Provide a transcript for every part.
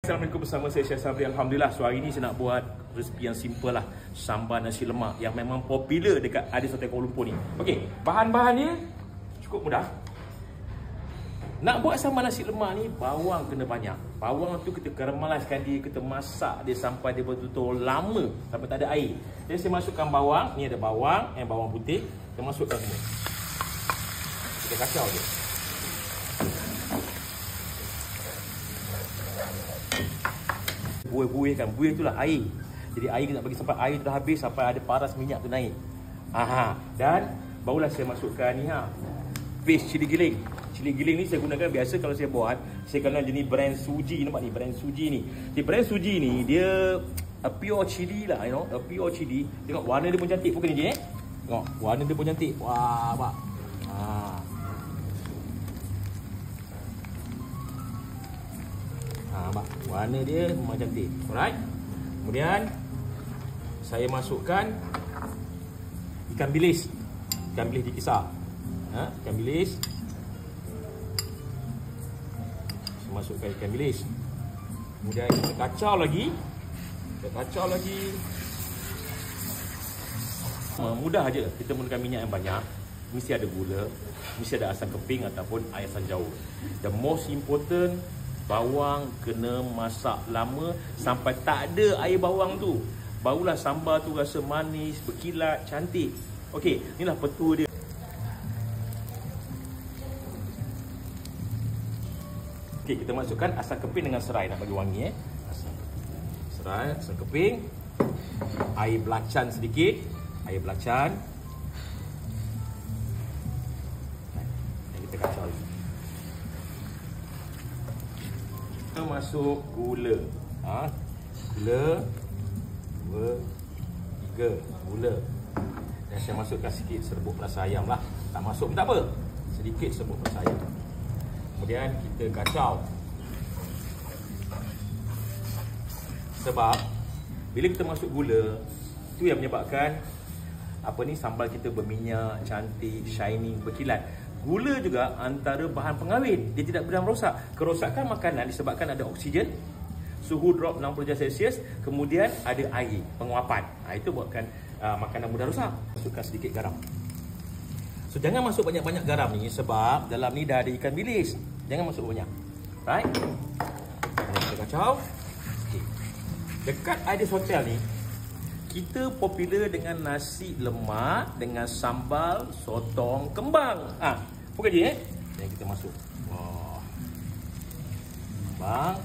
Assalamualaikum, bersama saya Syed Sabri. Alhamdulillah, so hari ni saya nak buat resipi yang simple lah, sambal nasi lemak yang memang popular dekat Adis Hotel Kuala Lumpur ni. Okey, bahan-bahannya cukup mudah. Nak buat sambal nasi lemak ni, bawang kena banyak. Bawang tu kita karameliskan dia, kita masak dia sampai dia betul-betul lama, sampai tak ada air. Jadi saya masukkan bawang, ni ada bawang, bawang putih, kita masukkan semua. Kita kacau dia. Buih-buihkan, buih itulah air. Jadi air kita nak bagi sampai air tu dah habis, sampai ada paras minyak tu naik. Dan barulah saya masukkan ni paste cili giling. Cili giling ni saya gunakan biasa kalau saya buat, saya guna jenis brand Suji. Nampak ni brand Suji ni. Di brand Suji ni dia a pure chili lah, a pure chili. Tengok warna dia pun cantik, bukan ni Tengok warna dia pun cantik. Wah, nampak. Nampak warna dia memang cantik. Alright. Kemudian saya masukkan ikan bilis. Ikan bilis dikisar. Ikan bilis. Saya masukkan ikan bilis. Kemudian kita kacau lagi. Mudah aja. Kita menggunakan minyak yang banyak. Mesti ada gula, mesti ada asam keping ataupun air sanjaur. The most important, bawang kena masak lama sampai tak ada air bawang tu. Barulah sambal tu rasa manis, berkilat, cantik. Okey, inilah petua dia. Okey, kita masukkan asam keping dengan serai nak bagi wangi Serai, asam keping, air belacan sedikit, air belacan. Kita kacau lagi. Kita masuk gula. Gula 2, 3 gula. Dan saya masukkan sikit serbuk perasa ayam lah. Tak masuk pun tak apa. Sedikit serbuk perasa ayam. Kemudian kita kacau. Sebab bila kita masuk gula, itu yang menyebabkan sambal kita berminyak, cantik, shining, berkilat. Gula juga antara bahan pengawet. Dia tidak berdampak rosak. Kerosakan makanan disebabkan ada oksigen, suhu drop 60 darjah Celsius, kemudian ada air, penguapan. Itu buatkan makanan mudah rosak. Masukkan sedikit garam. So jangan masuk banyak-banyak garam ni sebab dalam ni dah ada ikan bilis. Jangan masuk banyak. Right? Kita kacau. Okay. Dekat Adis Hotel ni, kita popular dengan nasi lemak dengan sambal sotong kembang. Bukan je Dan kita masuk. Wah. Kembang.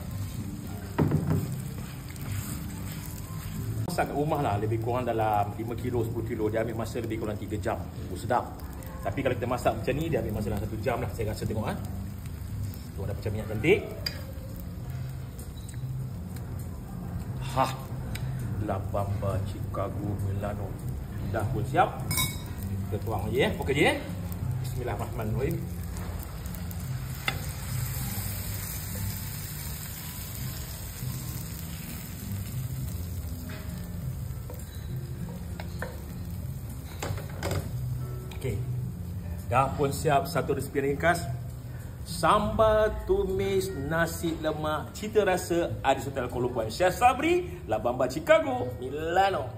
Masak kat rumah lah lebih kurang dalam 5 kilo, 10 kilo. Dia ambil masa lebih kurang 3 jam. Sedap. Tapi kalau kita masak macam ni, dia ambil masa dalam 1 jam lah. Saya rasa tengok tu ada macam minyak cantik. La Bamba Chicago Milano dah pun siap. Kita tuang lagi Okey je Bismillahirrahmanirrahim. Okey, dah pun siap satu resipi ringkas, sambal tumis nasi lemak cita rasa Adis Hotel Kuala Lumpur. Syed Sabri, La Bamba Chicago Milano.